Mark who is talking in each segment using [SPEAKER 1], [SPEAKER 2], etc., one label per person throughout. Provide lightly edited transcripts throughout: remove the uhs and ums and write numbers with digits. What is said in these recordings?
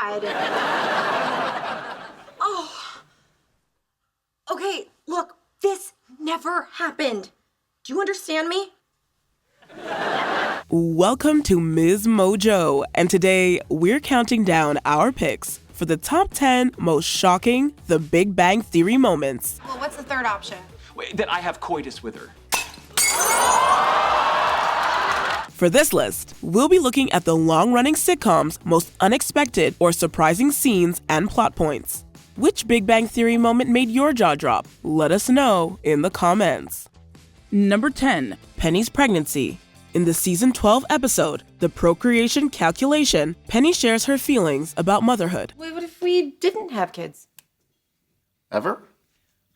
[SPEAKER 1] God. Oh. Okay, look, this never happened. Do you understand me?
[SPEAKER 2] Welcome to MsMojo, and today we're counting down our picks for the top 10 most shocking The Big Bang Theory moments.
[SPEAKER 1] Well, what's the third option?
[SPEAKER 3] Wait, that I have coitus with her.
[SPEAKER 2] For this list, we'll be looking at the long-running sitcom's most unexpected or surprising scenes and plot points. Which Big Bang Theory moment made your jaw drop? Let us know in the comments. Number 10. Penny's pregnancy. In the season 12 episode, The Procreation Calculation, Penny shares her feelings about motherhood.
[SPEAKER 1] Wait, what if we didn't have kids?
[SPEAKER 4] Ever?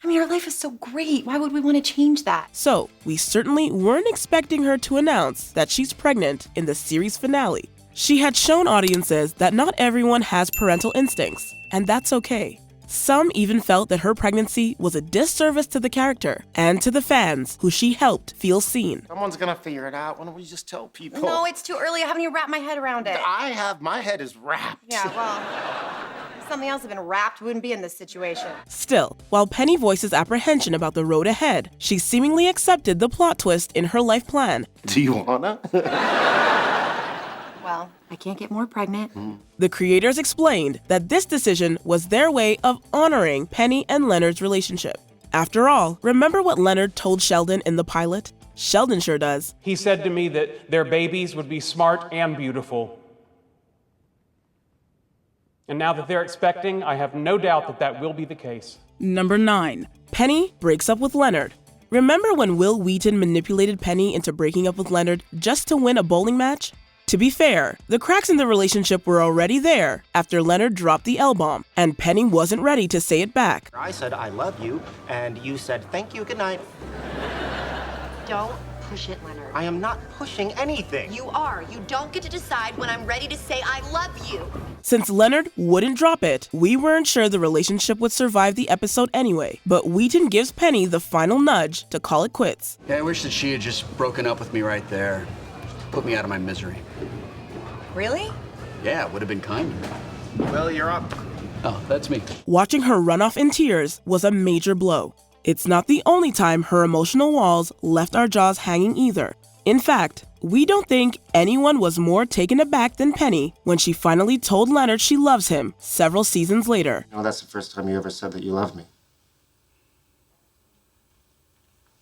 [SPEAKER 1] I mean, our life is so great. Why would we want to change that?
[SPEAKER 2] So, we certainly weren't expecting her to announce that she's pregnant in the series finale. She had shown audiences that not everyone has parental instincts, and that's okay. Some even felt that her pregnancy was a disservice to the character and to the fans who she helped feel seen.
[SPEAKER 4] Someone's gonna figure it out. Why don't we just tell people?
[SPEAKER 1] No, it's too early. I haven't even wrapped my head around it.
[SPEAKER 4] My head is wrapped.
[SPEAKER 1] Yeah, well, if something else had been wrapped, we wouldn't be in this situation.
[SPEAKER 2] Still, while Penny voices apprehension about the road ahead, she seemingly accepted the plot twist in her life plan.
[SPEAKER 4] Do you wanna?
[SPEAKER 1] Well, I can't get more pregnant.
[SPEAKER 2] The creators explained that this decision was their way of honoring Penny and Leonard's relationship. After all, remember what Leonard told Sheldon in the pilot? Sheldon sure does.
[SPEAKER 3] He said to me that their babies would be smart and beautiful. And now that they're expecting, I have no doubt that that will be the case.
[SPEAKER 2] Number 9. Penny breaks up with Leonard. Remember when Will Wheaton manipulated Penny into breaking up with Leonard just to win a bowling match? To be fair, the cracks in the relationship were already there after Leonard dropped the L-bomb, and Penny wasn't ready to say it back.
[SPEAKER 5] I said, I love you, and you said, thank you, good night.
[SPEAKER 1] Don't push it, Leonard.
[SPEAKER 5] I am not pushing anything.
[SPEAKER 1] You are. You don't get to decide when I'm ready to say I love you.
[SPEAKER 2] Since Leonard wouldn't drop it, we weren't sure the relationship would survive the episode anyway, but Wheaton gives Penny the final nudge to call it quits.
[SPEAKER 6] Yeah, I wish that she had just broken up with me right there. Put me out of my misery.
[SPEAKER 1] Really?
[SPEAKER 6] Yeah, it would have been kinder.
[SPEAKER 4] Well, you're up.
[SPEAKER 6] Oh, that's me.
[SPEAKER 2] Watching her run off in tears was a major blow. It's not the only time her emotional walls left our jaws hanging either. In fact, we don't think anyone was more taken aback than Penny when she finally told Leonard she loves him several seasons later.
[SPEAKER 4] No, that's the first time you ever said that you love me.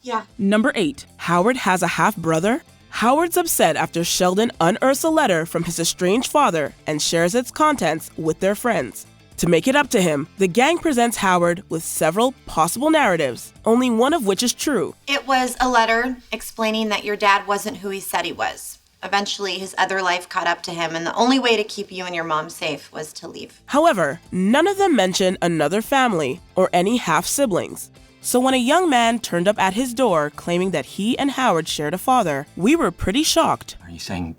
[SPEAKER 1] Yeah.
[SPEAKER 2] Number 8. Howard has a half-brother? Howard's upset after Sheldon unearths a letter from his estranged father and shares its contents with their friends. To make it up to him, the gang presents Howard with several possible narratives, only one of which is true.
[SPEAKER 1] It was a letter explaining that your dad wasn't who he said he was. Eventually, his other life caught up to him, and the only way to keep you and your mom safe was to leave.
[SPEAKER 2] However, none of them mention another family or any half-siblings. So when a young man turned up at his door claiming that he and Howard shared a father, we were pretty shocked.
[SPEAKER 7] Are you saying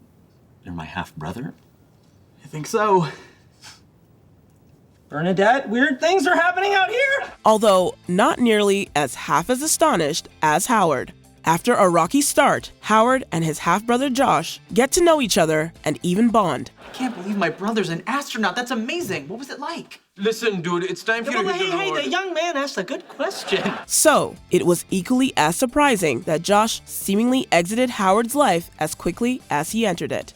[SPEAKER 7] they're my half-brother?
[SPEAKER 8] I think so. Bernadette, weird things are happening out here!
[SPEAKER 2] Although not nearly as half as astonished as Howard. After a rocky start, Howard and his half-brother Josh get to know each other and even bond.
[SPEAKER 8] I can't believe my brother's an astronaut. That's amazing. What was it like?
[SPEAKER 9] Listen, dude, it's time for you to hit the
[SPEAKER 8] Hey,
[SPEAKER 9] Lord.
[SPEAKER 8] the young man asked a good question.
[SPEAKER 2] So, it was equally as surprising that Josh seemingly exited Howard's life as quickly as he entered it.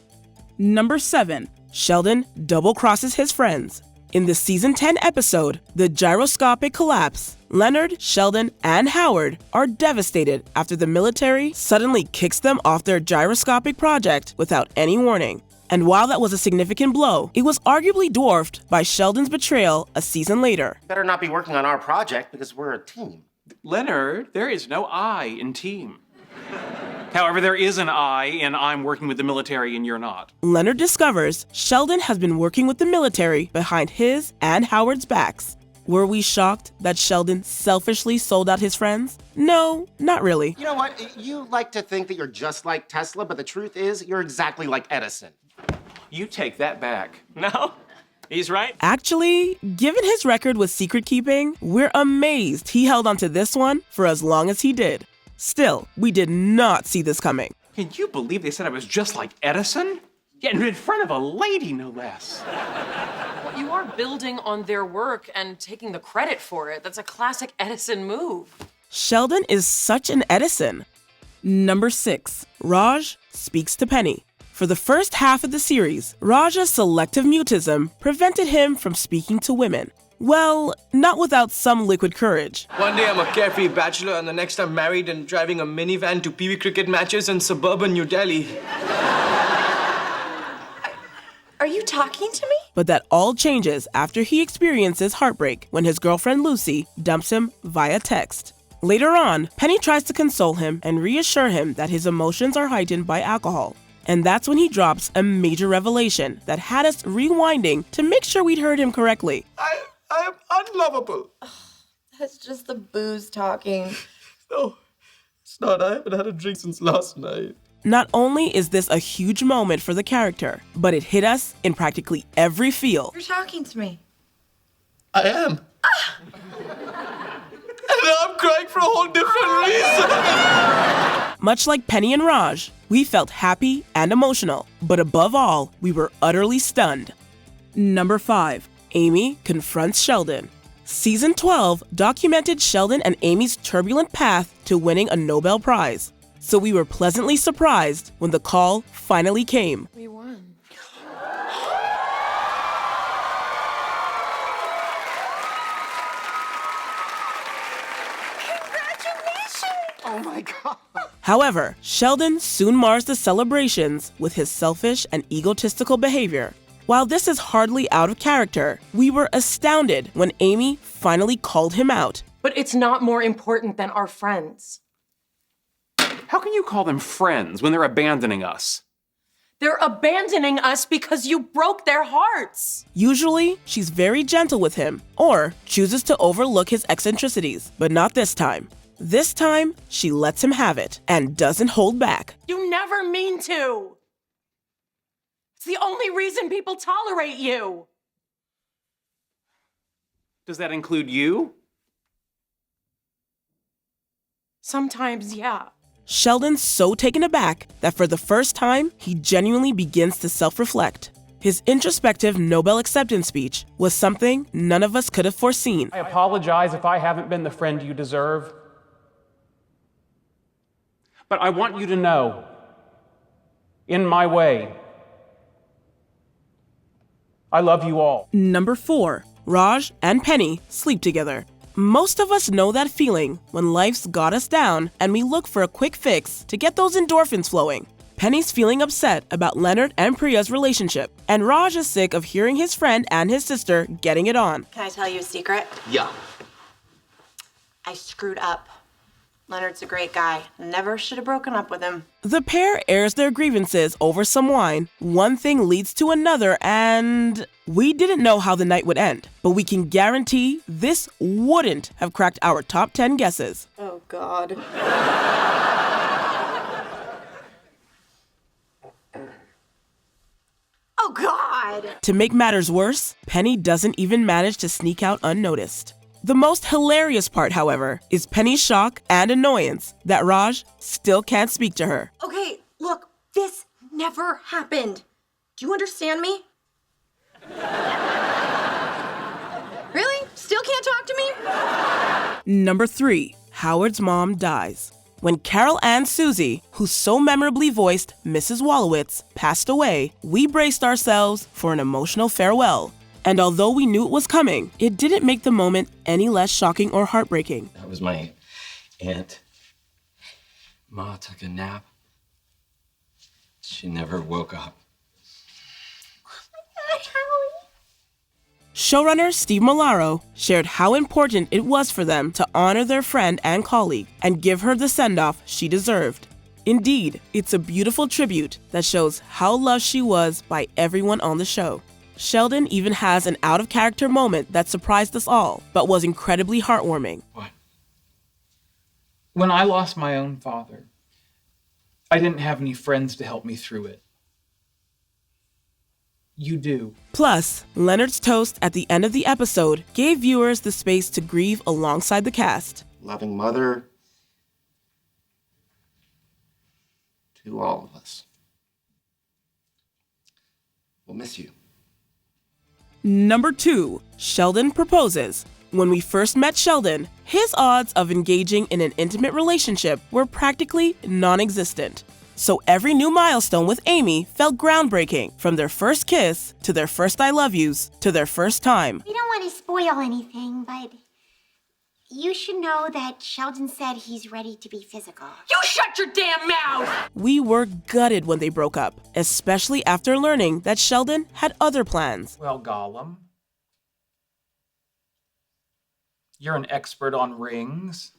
[SPEAKER 2] Number 7. Sheldon double-crosses his friends. In the season 10 episode, The Gyroscopic Collapse, Leonard, Sheldon, and Howard are devastated after the military suddenly kicks them off their gyroscopic project without any warning. And while that was a significant blow, it was arguably dwarfed by Sheldon's betrayal a season later.
[SPEAKER 4] Better not be working on our project because we're a team.
[SPEAKER 3] Leonard, there is no I in team. However, there is an I in I'm working with the military and you're not.
[SPEAKER 2] Leonard discovers Sheldon has been working with the military behind his and Howard's backs. Were we shocked that Sheldon selfishly sold out his friends? No, not really.
[SPEAKER 4] You know what? You like to think that you're just like Tesla, but the truth is you're exactly like Edison.
[SPEAKER 3] You take that back. No, he's right.
[SPEAKER 2] Actually, given his record with secret keeping, we're amazed he held onto this one for as long as he did. Still, we did not see this coming.
[SPEAKER 3] Can you believe they said I was just like Edison? Yeah, and in front of a lady, no less.
[SPEAKER 10] You are building on their work and taking the credit for it. That's a classic Edison move.
[SPEAKER 2] Sheldon is such an Edison. Number 6. Raj speaks to Penny. For the first half of the series, Raj's selective mutism prevented him from speaking to women. Well, not without some liquid courage.
[SPEAKER 9] One day I'm a carefree bachelor, and the next I'm married and driving a minivan to PV cricket matches in suburban New Delhi.
[SPEAKER 1] Are you talking to me?
[SPEAKER 2] But that all changes after he experiences heartbreak when his girlfriend Lucy dumps him via text. Later on, Penny tries to console him and reassure him that his emotions are heightened by alcohol. And that's when he drops a major revelation that had us rewinding to make sure we'd heard him correctly.
[SPEAKER 9] I am unlovable.
[SPEAKER 1] That's just the booze talking.
[SPEAKER 9] No, it's not. I haven't had a drink since last night.
[SPEAKER 2] Not only is this a huge moment for the character, but it hit us in practically every feel.
[SPEAKER 1] You're talking to me.
[SPEAKER 9] I am. And I'm crying for a whole different reason.
[SPEAKER 2] Much like Penny and Raj, we felt happy and emotional, but above all, we were utterly stunned. Number 5. Amy confronts Sheldon. Season 12 documented Sheldon and Amy's turbulent path to winning a Nobel Prize. So we were pleasantly surprised when the call finally came.
[SPEAKER 10] We won.
[SPEAKER 4] Oh my God.
[SPEAKER 2] However, Sheldon soon mars the celebrations with his selfish and egotistical behavior. While this is hardly out of character, we were astounded when Amy finally called him out.
[SPEAKER 10] But it's not more important than our friends.
[SPEAKER 3] How can you call them friends when they're abandoning us?
[SPEAKER 10] They're abandoning us because you broke their hearts.
[SPEAKER 2] Usually, she's very gentle with him or chooses to overlook his eccentricities, but not this time. This time, she lets him have it and doesn't hold back.
[SPEAKER 10] You never mean to. It's the only reason people tolerate you.
[SPEAKER 3] Does that include you?
[SPEAKER 10] Sometimes, yeah.
[SPEAKER 2] Sheldon's so taken aback that for the first time, he genuinely begins to self-reflect. His introspective Nobel acceptance speech was something none of us could have foreseen.
[SPEAKER 3] I apologize if I haven't been the friend you deserve. But I want you to know, in my way, I love you all.
[SPEAKER 2] Number 4. Raj and Penny sleep together. Most of us know that feeling when life's got us down and we look for a quick fix to get those endorphins flowing. Penny's feeling upset about Leonard and Priya's relationship, and Raj is sick of hearing his friend and his sister getting it on.
[SPEAKER 1] Can I tell you a secret?
[SPEAKER 9] Yeah.
[SPEAKER 1] I screwed up. Leonard's a great guy. Never should have broken up with him.
[SPEAKER 2] The pair airs their grievances over some wine. One thing leads to another, and we didn't know how the night would end. But we can guarantee this wouldn't have cracked our top 10 guesses.
[SPEAKER 1] Oh, God. Oh, God!
[SPEAKER 2] To make matters worse, Penny doesn't even manage to sneak out unnoticed. The most hilarious part, however, is Penny's shock and annoyance that Raj still can't speak to her.
[SPEAKER 1] Okay, look, this never happened. Do you understand me? Really? Still can't talk to me?
[SPEAKER 2] Number 3. Howard's mom dies. When Carol Ann Susie, who so memorably voiced Mrs. Wolowitz, passed away, we braced ourselves for an emotional farewell. And although we knew it was coming, it didn't make the moment any less shocking or heartbreaking.
[SPEAKER 7] That was my aunt. Ma took a nap. She never woke up.
[SPEAKER 2] Showrunner Steve Malaro shared how important it was for them to honor their friend and colleague and give her the send-off she deserved. Indeed, it's a beautiful tribute that shows how loved she was by everyone on the show. Sheldon even has an out-of-character moment that surprised us all, but was incredibly heartwarming.
[SPEAKER 7] What?
[SPEAKER 11] When I lost my own father, I didn't have any friends to help me through it. You do.
[SPEAKER 2] Plus, Leonard's toast at the end of the episode gave viewers the space to grieve alongside the cast.
[SPEAKER 4] Loving mother to all of us. We'll miss you.
[SPEAKER 2] Number 2. Sheldon proposes. When we first met Sheldon, his odds of engaging in an intimate relationship were practically non-existent. So every new milestone with Amy felt groundbreaking, from their first kiss, to their first I love yous, to their first time.
[SPEAKER 12] We don't want to spoil anything, but you should know that Sheldon said he's ready to be physical.
[SPEAKER 10] You shut your damn mouth!
[SPEAKER 2] We were gutted when they broke up, especially after learning that Sheldon had other plans.
[SPEAKER 11] Well, Gollum, you're an expert on rings.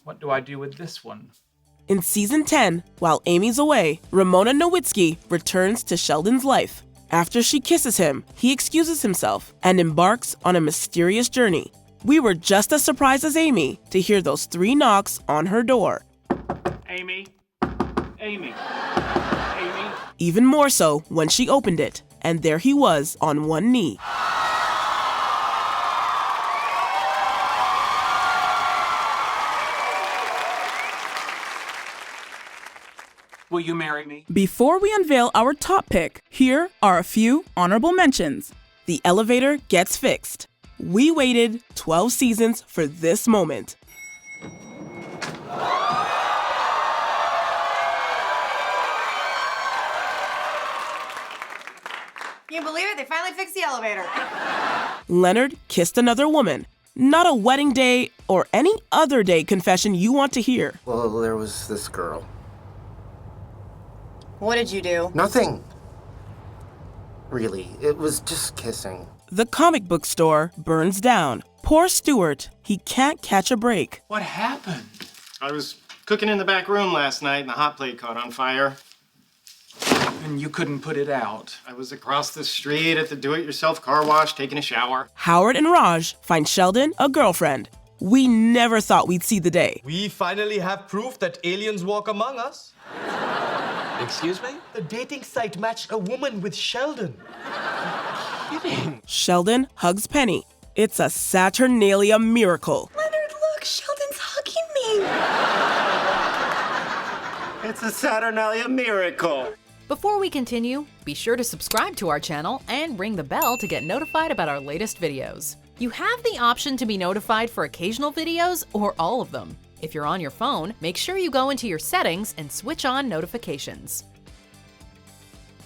[SPEAKER 11] What do I do with this one?
[SPEAKER 2] In season 10, while Amy's away, Ramona Nowitzki returns to Sheldon's life. After she kisses him, he excuses himself and embarks on a mysterious journey. We were just as surprised as Amy to hear those 3 knocks on her door.
[SPEAKER 3] Amy? Amy? Amy?
[SPEAKER 2] Even more so when she opened it, and there he was on one knee.
[SPEAKER 3] Will you marry me?
[SPEAKER 2] Before we unveil our top pick, here are a few honorable mentions. The elevator gets fixed. We waited 12 seasons for this moment.
[SPEAKER 1] Can you believe it? They finally fixed the elevator.
[SPEAKER 2] Leonard kissed another woman. Not a wedding day or any other day confession you want to hear.
[SPEAKER 4] Well, there was this girl.
[SPEAKER 1] What did you do?
[SPEAKER 4] Nothing. Really, it was just kissing.
[SPEAKER 2] The comic book store burns down. Poor Stuart, he can't catch a break.
[SPEAKER 3] What happened?
[SPEAKER 5] I was cooking in the back room last night and the hot plate caught on fire.
[SPEAKER 3] And you couldn't put it out.
[SPEAKER 5] I was across the street at the do-it-yourself car wash taking a shower.
[SPEAKER 2] Howard and Raj find Sheldon a girlfriend. We never thought we'd see the day.
[SPEAKER 9] We finally have proof that aliens walk among us.
[SPEAKER 6] Excuse me?
[SPEAKER 9] The dating site matched a woman with Sheldon.
[SPEAKER 2] Sheldon hugs Penny. It's a Saturnalia miracle.
[SPEAKER 10] Leonard, look, Sheldon's hugging me.
[SPEAKER 4] It's a Saturnalia miracle.
[SPEAKER 13] Before we continue, be sure to subscribe to our channel and ring the bell to get notified about our latest videos. You have the option to be notified for occasional videos or all of them. If you're on your phone, make sure you go into your settings and switch on notifications.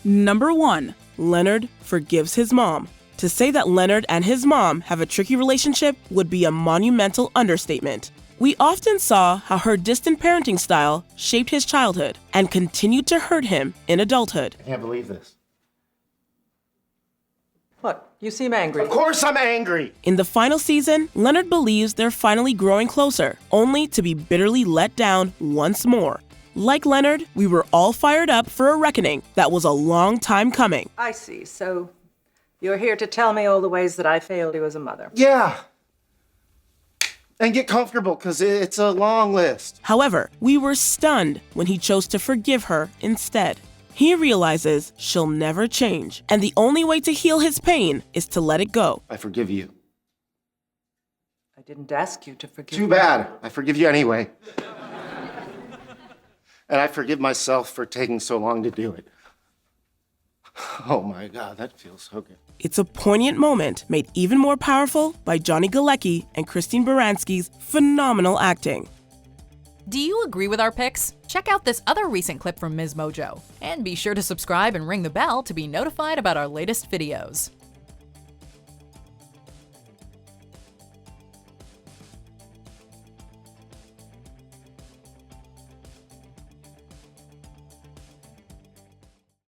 [SPEAKER 2] Number 1. Leonard forgives his mom. To say that Leonard and his mom have a tricky relationship would be a monumental understatement. We often saw how her distant parenting style shaped his childhood and continued to hurt him in adulthood.
[SPEAKER 4] I can't believe this.
[SPEAKER 10] What? You seem angry.
[SPEAKER 4] Of course I'm angry!
[SPEAKER 2] In the final season, Leonard believes they're finally growing closer, only to be bitterly let down once more. Like Leonard, we were all fired up for a reckoning that was a long time coming.
[SPEAKER 10] I see. So you're here to tell me all the ways that I failed you as a mother.
[SPEAKER 4] Yeah. And get comfortable, because it's a long list.
[SPEAKER 2] However, we were stunned when he chose to forgive her instead. He realizes she'll never change, and the only way to heal his pain is to let it go.
[SPEAKER 4] I forgive you.
[SPEAKER 10] I didn't ask you to forgive
[SPEAKER 4] Too
[SPEAKER 10] me.
[SPEAKER 4] bad. I forgive you anyway. And I forgive myself for taking so long to do it. Oh my God, that feels so good.
[SPEAKER 2] It's a poignant moment made even more powerful by Johnny Galecki and Christine Baranski's phenomenal acting.
[SPEAKER 13] Do you agree with our picks? Check out this other recent clip from MsMojo. And be sure to subscribe and ring the bell to be notified about our latest videos.